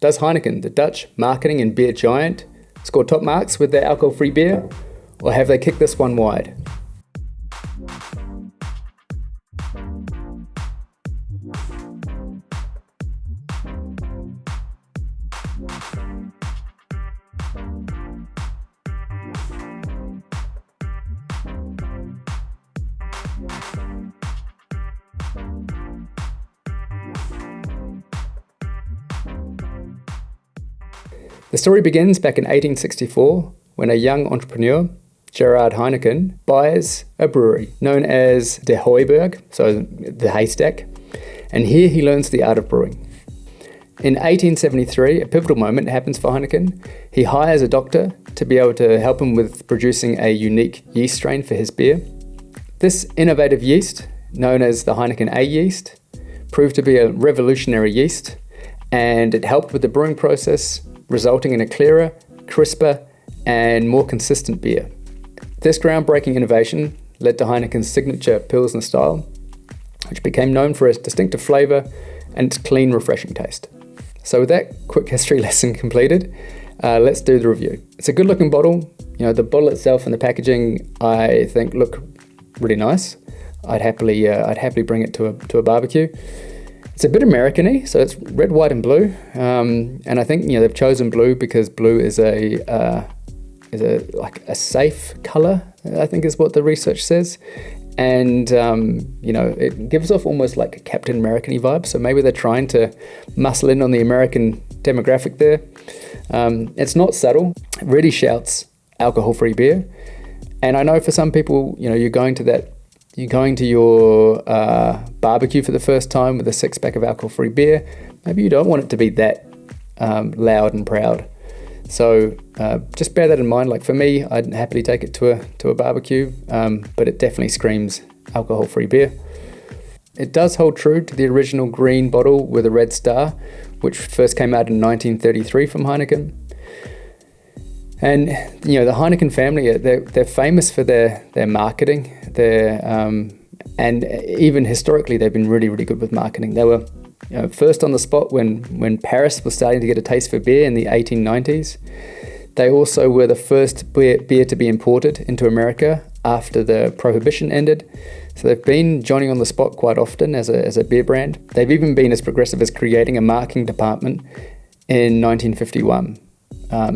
Does Heineken, the Dutch marketing and beer giant, score top marks with their alcohol-free beer, or have they kicked this one wide? The story begins back in 1864 when a young entrepreneur, Gerard Heineken, buys a brewery known as De Hooiberg, so the haystack, and here he learns the art of brewing. In 1873, a pivotal moment happens for Heineken. He hires a doctor to be able to help him with producing a unique yeast strain for his beer. This innovative yeast, known as the Heineken A yeast, proved to be a revolutionary yeast, and it helped with the brewing process, resulting in a clearer, crisper, and more consistent beer. This groundbreaking innovation led to Heineken's signature Pilsner style, which became known for its distinctive flavour and its clean, refreshing taste. So with that quick history lesson completed, let's do the review. It's a good looking bottle. You know, the bottle itself and the packaging, I think, look really nice. I'd happily bring it to a barbecue. It's a bit American-y, so it's red, white, and blue. And I think they've chosen blue because blue is a safe color. I think is what the research says. And it gives off almost like a Captain American-y vibe. So maybe they're trying to muscle in on the American demographic there. It's not subtle. It really shouts alcohol-free beer. And I know for some people, you're going to your barbecue for the first time with a 6-pack of alcohol-free beer. Maybe you don't want it to be that loud and proud. So just bear that in mind. Like for me, I'd happily take it to a barbecue, but it definitely screams alcohol-free beer. It does hold true to the original green bottle with a red star, which first came out in 1933 from Heineken. And the Heineken family, they're famous for their marketing. And even historically, they've been really, really good with marketing. They were first on the spot when Paris was starting to get a taste for beer in the 1890s. They also were the first beer to be imported into America after the Prohibition ended. So they've been joining on the spot quite often as a beer brand. They've even been as progressive as creating a marketing department in 1951.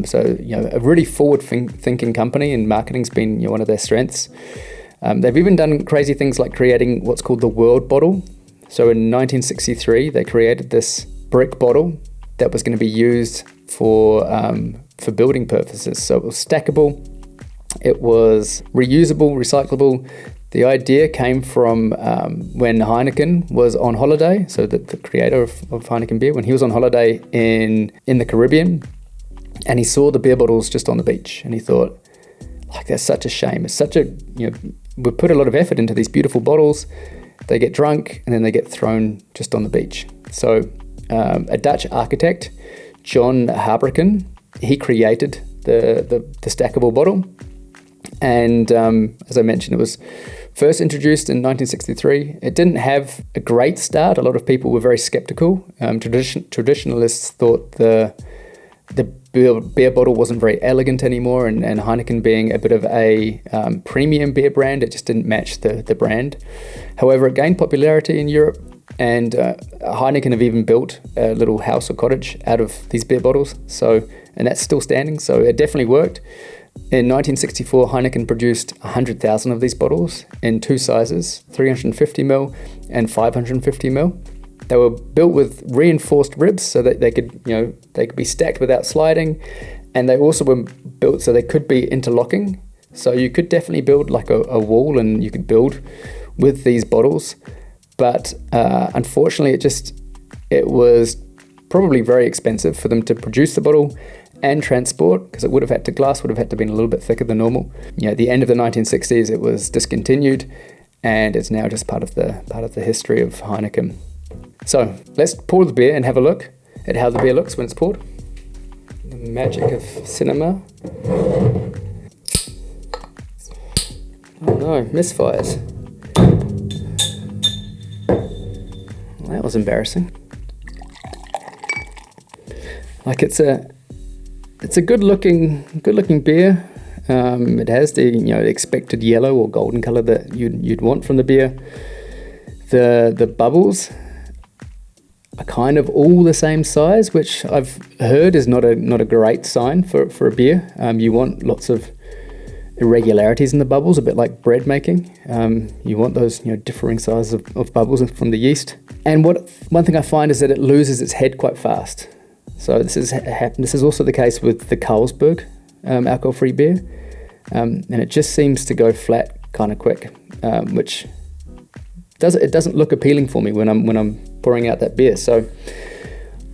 So a really forward-thinking company, and marketing's been one of their strengths. They've even done crazy things like creating what's called the World Bottle. So in 1963, they created this brick bottle that was going to be used for building purposes. So it was stackable, it was reusable, recyclable. The idea came from when Heineken was on holiday. So the creator of Heineken beer, when he was on holiday in the Caribbean, and he saw the beer bottles just on the beach, and he thought, that's such a shame. It's such a, we put a lot of effort into these beautiful bottles. They get drunk and then they get thrown just on the beach. So a Dutch architect, John Harbrechen, he created the stackable bottle. And as I mentioned, it was first introduced in 1963. It didn't have a great start. A lot of people were very skeptical. Traditionalists thought the beer bottle wasn't very elegant anymore, and Heineken being a bit of a premium beer brand, it just didn't match the brand. However, it gained popularity in Europe, and Heineken have even built a little house or cottage out of these beer bottles. And that's still standing, so it definitely worked. In 1964, Heineken produced 100,000 of these bottles in two sizes, 350ml and 550ml. They were built with reinforced ribs so that they could be stacked without sliding, and they also were built so they could be interlocking. So you could definitely build like a wall, and you could build with these bottles. But unfortunately, it was probably very expensive for them to produce the bottle and transport, because glass would have had to been a little bit thicker than normal. At the end of the 1960s, it was discontinued, and it's now just part of the history of Heineken. So let's pour the beer and have a look at how the beer looks when it's poured. The magic of cinema. Oh no, misfires. Well, that was embarrassing. Like it's a good looking beer. It has the expected yellow or golden color that you'd want from the beer. The bubbles are kind of all the same size, which I've heard is not a great sign for a beer. You want lots of irregularities in the bubbles, a bit like bread making. You want those differing sizes of bubbles from the yeast. And one thing I find is that it loses its head quite fast. So this is also the case with the Carlsberg alcohol-free beer, and it just seems to go flat kind of quick, which doesn't look appealing for me when I'm pouring out that beer. So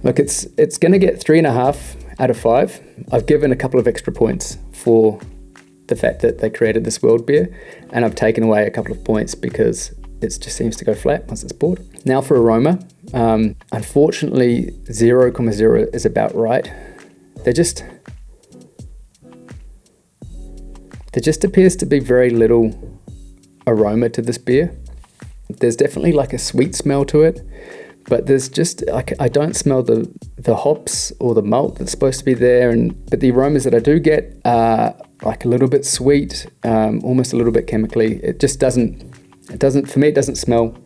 look, it's going to get 3.5 out of 5. I've given a couple of extra points for the fact that they created this world beer, and I've taken away a couple of points because it just seems to go flat once it's poured. Now for aroma, unfortunately 0.0 is about right. There just appears to be very little aroma to this beer. There's definitely like a sweet smell to it, but there's just I don't smell the hops or the malt that's supposed to be there, but the aromas that I do get are like a little bit sweet, almost a little bit chemically. It doesn't smell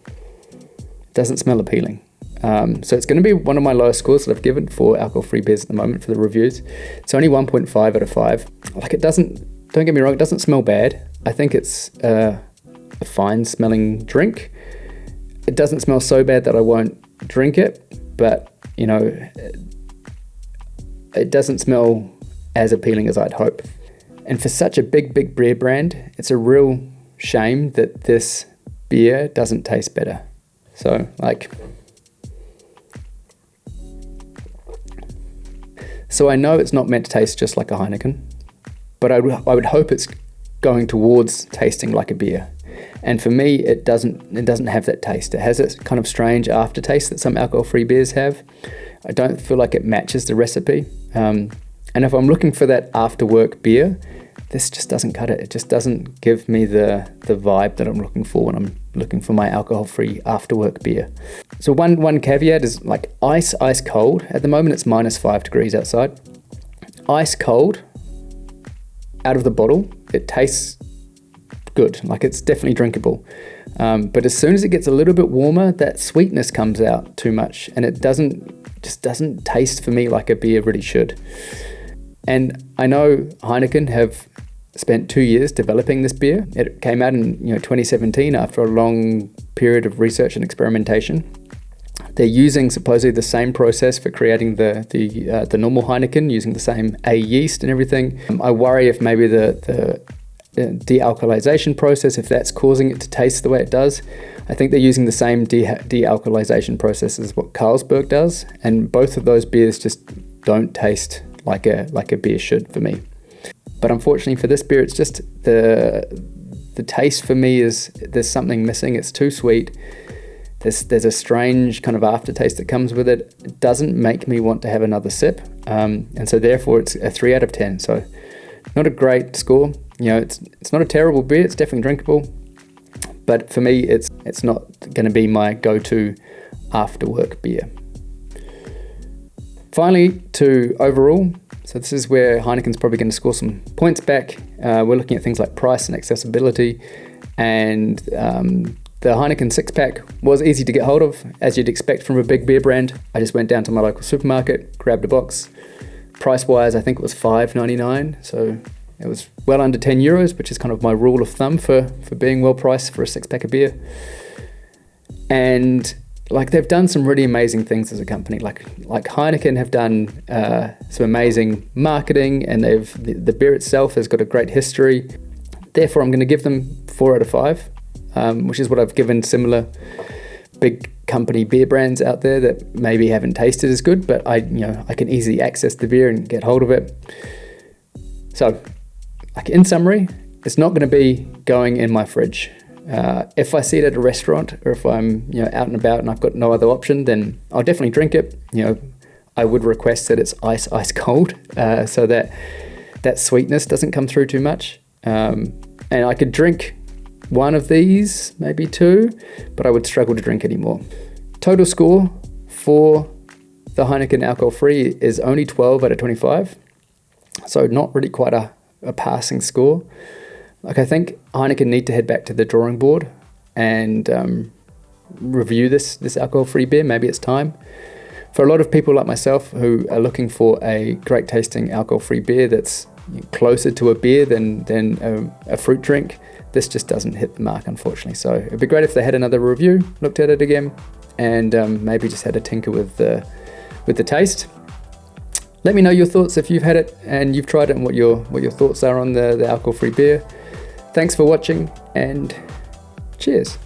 appealing. So it's going to be one of my lowest scores that I've given for alcohol-free beers at the moment for the reviews. It's only 1.5 out of 5. Like don't get me wrong, it doesn't smell bad. I think it's a fine smelling drink. It doesn't smell so bad that I won't drink it, but it doesn't smell as appealing as I'd hope. And for such a big beer brand, it's a real shame that this beer doesn't taste better. So I know it's not meant to taste just like a Heineken, but I would hope it's going towards tasting like a beer. And for me, it doesn't have that taste. It has this kind of strange aftertaste that some alcohol-free beers have. I don't feel like it matches the recipe. And if I'm looking for that after-work beer, this just doesn't cut it. It just doesn't give me the vibe that I'm looking for when I'm looking for my alcohol-free after-work beer. So one caveat is like ice cold. At the moment, it's -5 degrees outside. Ice cold, out of the bottle, it tastes good. Like it's definitely drinkable. But as soon as it gets a little bit warmer, that sweetness comes out too much, and it doesn't taste for me like a beer really should. And I know Heineken have spent 2 years developing this beer. It came out in 2017 after a long period of research and experimentation. They're using supposedly the same process for creating the normal Heineken, using the same A yeast and everything. I worry if maybe the dealcoholization process, if that's causing it to taste the way it does. I think they're using the same dealcoholization process as what Carlsberg does, and both of those beers just don't taste like a beer should for me. But unfortunately for this beer, it's just the taste for me is there's something missing. It's too sweet. There's a strange kind of aftertaste that comes with it. It doesn't make me want to have another sip, and so therefore it's a 3 out of 10. So not a great score. It's not a terrible beer. It's definitely drinkable, but for me, it's not going to be my go-to after-work beer. Finally, to overall. So this is where Heineken's probably going to score some points back. We're looking at things like price and accessibility, and the Heineken 6-pack was easy to get hold of, as you'd expect from a big beer brand. I just went down to my local supermarket, grabbed a box. Price-wise, I think it was $5.99, so it was well under €10, which is kind of my rule of thumb for being well priced for a 6-pack of beer. And they've done some really amazing things as a company. Like Heineken have done some amazing marketing, and the beer itself has got a great history. Therefore, I'm going to give them 4 out of 5, which is what I've given similar big company beer brands out there that maybe haven't tasted as good, but I can easily access the beer and get hold of it. So, in summary, it's not going to be going in my fridge. If I see it at a restaurant, or if I'm out and about and I've got no other option, then I'll definitely drink it. I would request that it's ice cold, so that sweetness doesn't come through too much. And I could drink one of these, maybe 2, but I would struggle to drink any more. Total score for the Heineken alcohol-free is only 12 out of 25. So not really quite a passing score. Like, I think Heineken need to head back to the drawing board and review this alcohol-free beer. Maybe it's time. For a lot of people like myself who are looking for a great tasting alcohol-free beer that's closer to a beer than a fruit drink, this just doesn't hit the mark, unfortunately. So it'd be great if they had another review, looked at it again, and maybe just had a tinker with the taste. Let me know your thoughts if you've had it and you've tried it, and what your thoughts are on the alcohol-free beer. Thanks for watching, and cheers.